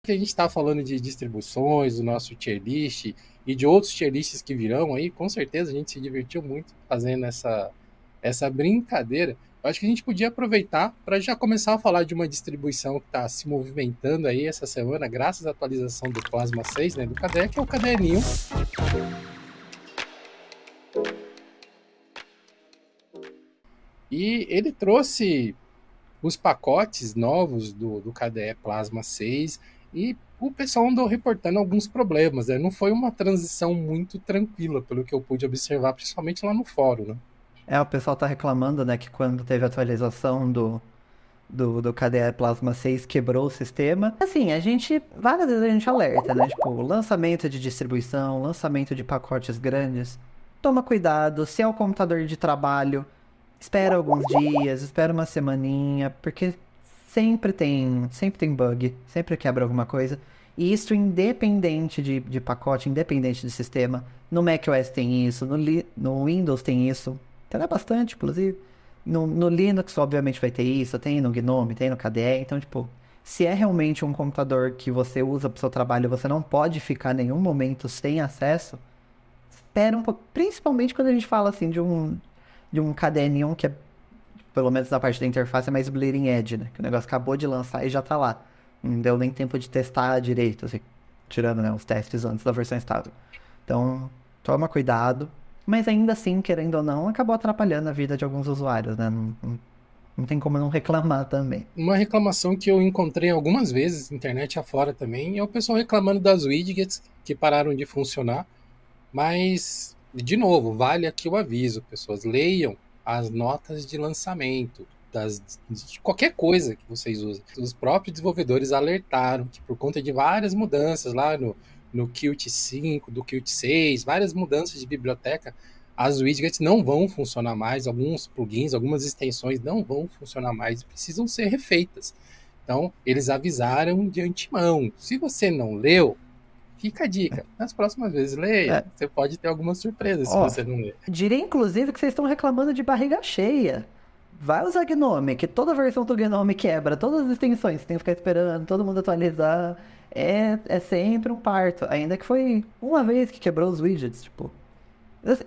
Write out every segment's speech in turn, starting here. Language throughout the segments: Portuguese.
que a gente está falando de distribuições, do nosso tier list e de outros tier lists que virão aí, com certeza a gente se divertiu muito fazendo essa brincadeira. Eu acho que a gente podia aproveitar para já começar a falar de uma distribuição que está se movimentando aí essa semana, graças à atualização do Plasma 6, né, do KDE, que é o KDE Neon. E ele trouxe os pacotes novos do KDE Plasma 6 e o pessoal andou reportando alguns problemas, né? Não foi uma transição muito tranquila, pelo que eu pude observar, principalmente lá no fórum, né? O pessoal tá reclamando, né, que quando teve a atualização do KDE Plasma 6 quebrou o sistema. Assim, várias vezes a gente alerta, né, tipo, lançamento de distribuição, lançamento de pacotes grandes, toma cuidado, se é o computador de trabalho, espera alguns dias, espera uma semaninha, porque sempre tem bug, sempre quebra alguma coisa. E isso independente de pacote, independente de sistema. No macOS tem isso, no Windows tem isso. Então é bastante, inclusive. No Linux, obviamente, vai ter isso, tem no GNOME, tem no KDE. Então, tipo, se é realmente um computador que você usa para o seu trabalho, você não pode ficar em nenhum momento sem acesso, espera um pouco. Principalmente quando a gente fala assim de um KDE Neon que é, pelo menos na parte da interface, é mais bleeding edge, né? Que o negócio acabou de lançar e já tá lá. Não deu nem tempo de testar direito, assim, tirando, né, os testes antes da versão estável. Então, toma cuidado. Mas ainda assim, querendo ou não, acabou atrapalhando a vida de alguns usuários, né? Não tem como não reclamar também. Uma reclamação que eu encontrei algumas vezes, internet afora também, é o pessoal reclamando das widgets que pararam de funcionar. Mas, de novo, vale aqui o aviso, pessoas, leiam as notas de lançamento de qualquer coisa que vocês usem. Os próprios desenvolvedores alertaram que por conta de várias mudanças lá no Qt 5, do Qt 6, várias mudanças de biblioteca, as widgets não vão funcionar mais, alguns plugins, algumas extensões não vão funcionar mais, precisam ser refeitas. Então, eles avisaram de antemão. Se você não leu, fica a dica. Nas próximas vezes, leia. É, Você pode ter alguma surpresa se ó, você não ler. diria inclusive que vocês estão reclamando de barriga cheia. Vai usar Gnome, que toda versão do Gnome quebra, todas as extensões, você tem que ficar esperando, todo mundo atualizar. É sempre um parto. Ainda que foi uma vez que quebrou os widgets, tipo.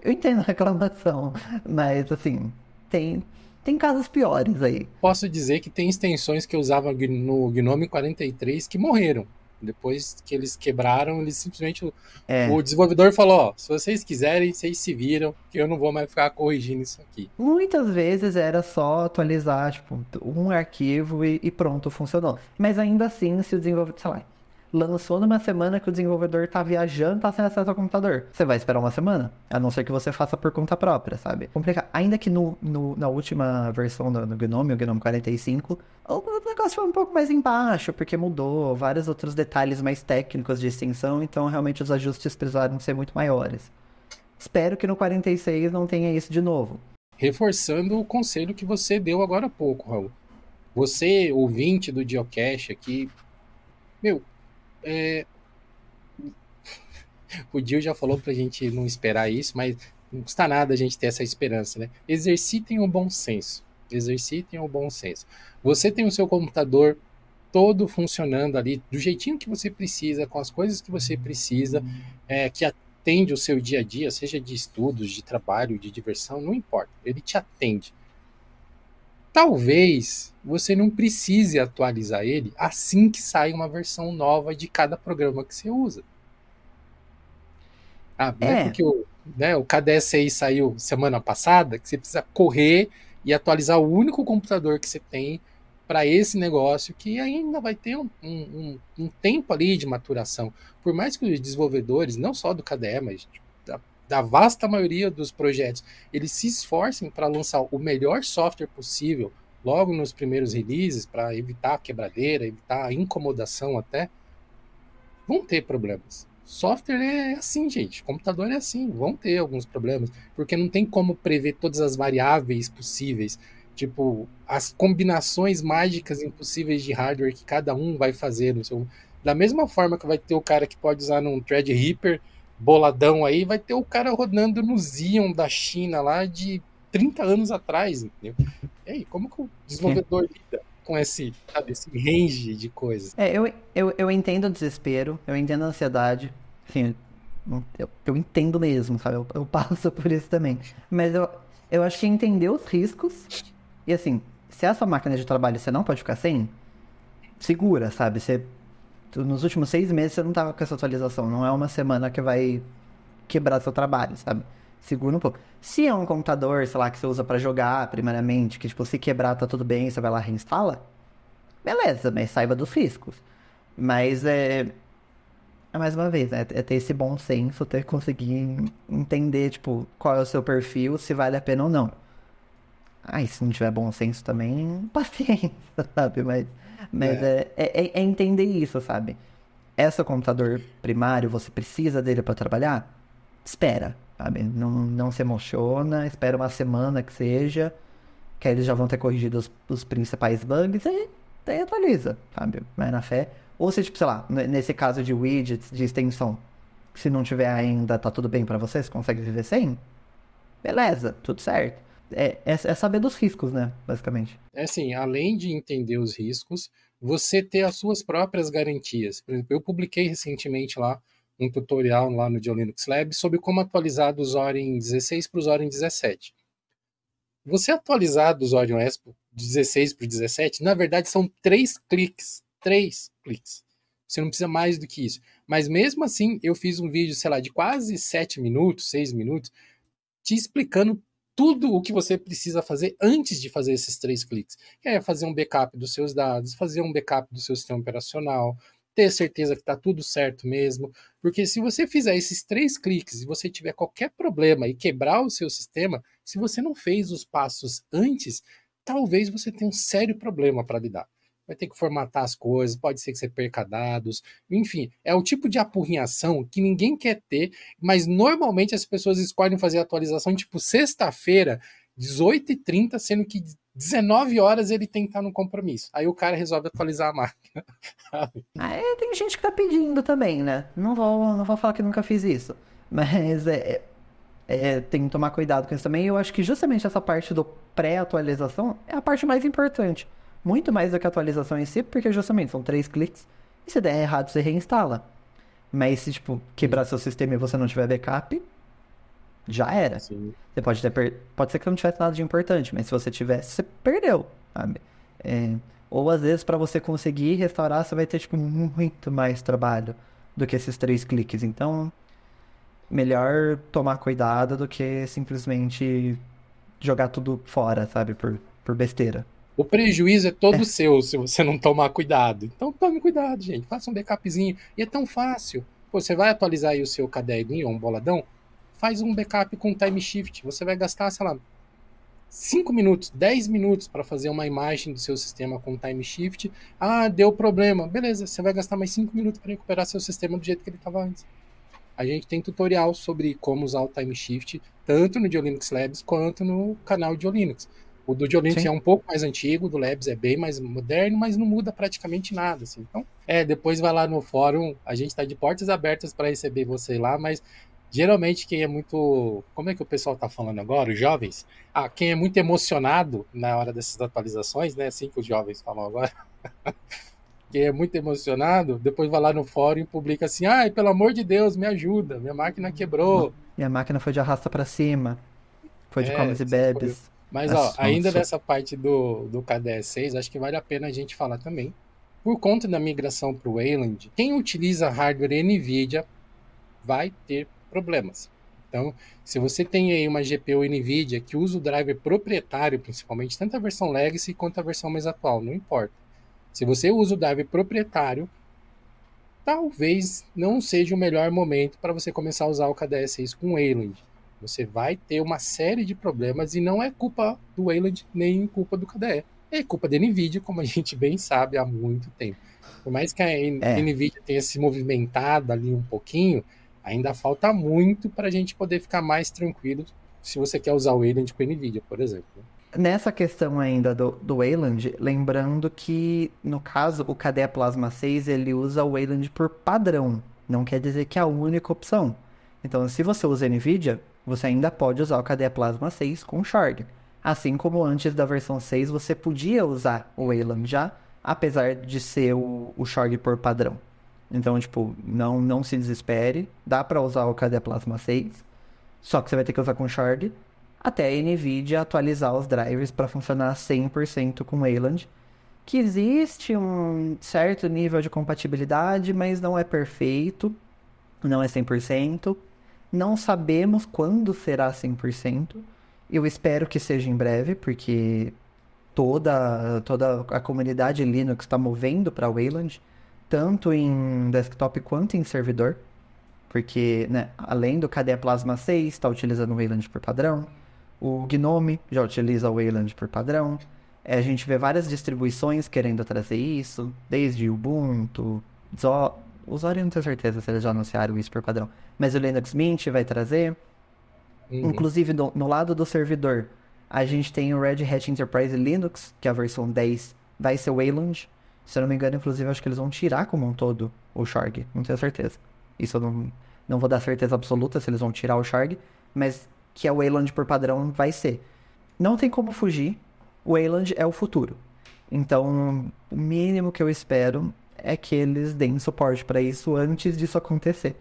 Eu entendo a reclamação, mas assim, tem casos piores aí. Posso dizer que tem extensões que eu usava no Gnome 43 que morreram. Depois que eles quebraram, eles simplesmente. O É, desenvolvedor falou: ó, se vocês quiserem, vocês se viram, que eu não vou mais ficar corrigindo isso aqui. muitas vezes era só atualizar, tipo, um arquivo e pronto, funcionou. Mas ainda assim, se o desenvolvedor, sei lá, lançou numa semana que o desenvolvedor tá viajando, tá sem acesso ao computador, você vai esperar uma semana? A não ser que você faça por conta própria, sabe? Complicado. Ainda que na última versão do Gnome, o Gnome 45, o negócio foi um pouco mais embaixo, porque mudou vários outros detalhes mais técnicos de extensão, então realmente os ajustes precisaram ser muito maiores. Espero que no 46 não tenha isso de novo. Reforçando o conselho que você deu agora há pouco, Raul. Você, ouvinte do Geocache aqui, meu, o Dio já falou pra gente não esperar isso, mas não custa nada a gente ter essa esperança, né? Exercitem o bom senso. Exercitem o bom senso. Você tem o seu computador todo funcionando ali do jeitinho que você precisa, com as coisas que você precisa, que atende o seu dia a dia, seja de estudos, de trabalho, de diversão, não importa. Ele te atende. Talvez você não precise atualizar ele assim que sai uma versão nova de cada programa que você usa. Ah, não é É, porque o KDSI saiu semana passada que você precisa correr e atualizar o único computador que você tem para esse negócio que ainda vai ter um tempo ali de maturação. Por mais que os desenvolvedores, não só do KDE, mas da vasta maioria dos projetos, eles se esforcem para lançar o melhor software possível logo nos primeiros releases, para evitar a quebradeira, evitar a incomodação até, vão ter problemas. Software é assim, gente. Computador é assim. Vão ter alguns problemas. Porque não tem como prever todas as variáveis possíveis. Tipo, as combinações mágicas impossíveis de hardware que cada um vai fazer no seu. Da mesma forma que vai ter o cara que pode usar num Threadripper boladão aí, vai ter o cara rodando no Xeon da China lá de 30 anos atrás, entendeu? E aí, como que o sim. desenvolvedor lida? com esse, sabe, esse range de coisas. Eu entendo o desespero, eu entendo a ansiedade, assim, eu entendo mesmo, sabe? Eu passo por isso também. Mas eu acho que entender os riscos, e assim, se essa máquina de trabalho você não pode ficar sem, segura, sabe? Nos últimos 6 meses você não tava com essa atualização, não é uma semana que vai quebrar seu trabalho, sabe? Segura um pouco. Se é um computador, sei lá, que você usa pra jogar, primeiramente, que tipo, se quebrar tá tudo bem, você vai lá e reinstala, beleza, mas saiba dos riscos. Mas mais uma vez, né? É ter esse bom senso, ter conseguir entender, tipo, qual é o seu perfil, se vale a pena ou não. Aí, se não tiver bom senso também, paciência, sabe? Mas É, é entender isso, sabe? É seu computador primário, você precisa dele pra trabalhar? Espera, sabe? Não se emociona, espera uma semana que seja, que aí eles já vão ter corrigido os principais bugs e daí atualiza, sabe? Vai na fé. Ou se, tipo, sei lá, nesse caso de widgets, de extensão, se não tiver ainda, tá tudo bem pra você, você consegue viver sem? Beleza, tudo certo. É saber dos riscos, né? Basicamente. é assim, além de entender os riscos, você ter as suas próprias garantias. Por exemplo, eu publiquei recentemente lá um tutorial lá no Linux Lab sobre como atualizar do Zorin 16 para o Zorin 17. Você atualizar do Zorin OS 16 para o 17, na verdade são 3 cliques. 3 cliques. Você não precisa mais do que isso. Mas mesmo assim, eu fiz um vídeo, sei lá, de quase 7 minutos, 6 minutos, te explicando tudo o que você precisa fazer antes de fazer esses 3 cliques. É fazer um backup dos seus dados, fazer um backup do seu sistema operacional, ter certeza que está tudo certo mesmo. Porque se você fizer esses 3 cliques e você tiver qualquer problema e quebrar o seu sistema, se você não fez os passos antes, talvez você tenha um sério problema para lidar. Vai ter que formatar as coisas, pode ser que você perca dados, enfim, é o tipo de apurrinhação que ninguém quer ter, mas normalmente as pessoas escolhem fazer a atualização tipo sexta-feira, 18h30, sendo que 19 horas ele tem que estar no compromisso. Aí o cara resolve atualizar a máquina. Aí tem gente que tá pedindo também, né? Não vou falar que nunca fiz isso. Mas tem que tomar cuidado com isso também. E eu acho que justamente essa parte do pré-atualização é a parte mais importante. Muito mais do que a atualização em si, porque justamente são 3 cliques. E se der errado, você reinstala. Mas se, tipo, quebrar seu sistema e você não tiver backup, já era. Sim. Você pode ser que não tivesse nada de importante, mas se você tivesse, você perdeu, sabe? É, Ou às vezes, para você conseguir restaurar, você vai ter, tipo, muito mais trabalho do que esses 3 cliques. Então, melhor tomar cuidado do que simplesmente jogar tudo fora, sabe? Por besteira. O prejuízo é todo seu se você não tomar cuidado. Então tome cuidado, gente. Faça um backupzinho. E é tão fácil. Pô, você vai atualizar aí o seu caderninho ou um boladão, faz um backup com time shift. Você vai gastar, sei lá, 5 minutos, 10 minutos para fazer uma imagem do seu sistema com time shift. Ah, deu problema. Beleza, você vai gastar mais 5 minutos para recuperar seu sistema do jeito que ele estava antes. A gente tem tutorial sobre como usar o time shift, tanto no Linux Labs quanto no canal de Linux. O do Linux Sim. é um pouco mais antigo, o do Labs é bem mais moderno, mas não muda praticamente nada. Assim. Então, depois vai lá no fórum, a gente está de portas abertas para receber você lá, mas geralmente quem é muito. Como é que o pessoal está falando agora? Os jovens? Quem é muito emocionado na hora dessas atualizações, né? Assim que os jovens falam agora. Quem é muito emocionado, depois vai lá no fórum e publica assim: ai, pelo amor de Deus, me ajuda, minha máquina quebrou. E a máquina foi de arrasta pra cima, foi de comes e Essas coisas. bebes. Mas, ó, ainda Nossa. nessa parte do KDE 6, acho que vale a pena a gente falar também. Por conta da migração para o Wayland, quem utiliza hardware NVIDIA vai ter problemas. Então, se você tem aí uma GPU NVIDIA que usa o driver proprietário, principalmente, tanto a versão Legacy quanto a versão mais atual, não importa. Se você usa o driver proprietário, talvez não seja o melhor momento para você começar a usar o KDE 6 com Wayland. Você vai ter uma série de problemas e não é culpa do Wayland nem culpa do KDE. É culpa da NVIDIA, como a gente bem sabe há muito tempo. Por mais que a É. NVIDIA tenha se movimentado ali um pouquinho, ainda falta muito para a gente poder ficar mais tranquilo se você quer usar o Wayland com NVIDIA, por exemplo. Nessa questão ainda do Wayland, lembrando que, no caso, o KDE Plasma 6, ele usa o Wayland por padrão. Não quer dizer que é a única opção. Então, se você usa NVIDIA, você ainda pode usar o KDE Plasma 6 com Shard. Assim como antes da versão 6 você podia usar o Wayland já, apesar de ser o Shorg por padrão. Então, tipo, não se desespere, dá pra usar o KDE Plasma 6, só que você vai ter que usar com Shorg, até a NVIDIA atualizar os drivers para funcionar 100% com Wayland, que existe um certo nível de compatibilidade, mas não é perfeito, não é 100%. Não sabemos quando será 100%. Eu espero que seja em breve, porque toda a comunidade Linux está movendo para Wayland, tanto em desktop quanto em servidor, porque, né, além do KDE Plasma 6, está utilizando o Wayland por padrão, o GNOME já utiliza o Wayland por padrão. A gente vê várias distribuições querendo trazer isso, desde Ubuntu, o Zorin eu não tenho certeza se eles já anunciaram isso por padrão, mas o Linux Mint vai trazer. Uhum. Inclusive, no lado do servidor, a gente tem o Red Hat Enterprise Linux, que é a versão 10 vai ser Wayland. Se eu não me engano, inclusive, acho que eles vão tirar como um todo o Shorg, não tenho certeza. Isso eu não vou dar certeza absoluta se eles vão tirar o Shorg, mas que é o Wayland por padrão vai ser. Não tem como fugir, o Wayland é o futuro. Então, o mínimo que eu espero é que eles deem suporte para isso antes disso acontecer.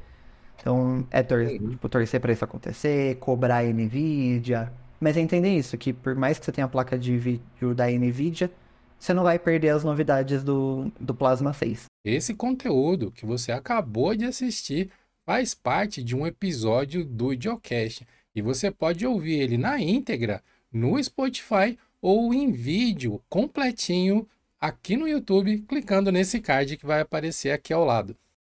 Então, Uhum. tipo, torcer para isso acontecer, cobrar a NVIDIA. Mas entender isso, que por mais que você tenha a placa de vídeo da NVIDIA, você não vai perder as novidades do Plasma 6. Esse conteúdo que você acabou de assistir faz parte de um episódio do Idiocast e você pode ouvir ele na íntegra no Spotify ou em vídeo completinho aqui no YouTube, clicando nesse card que vai aparecer aqui ao lado.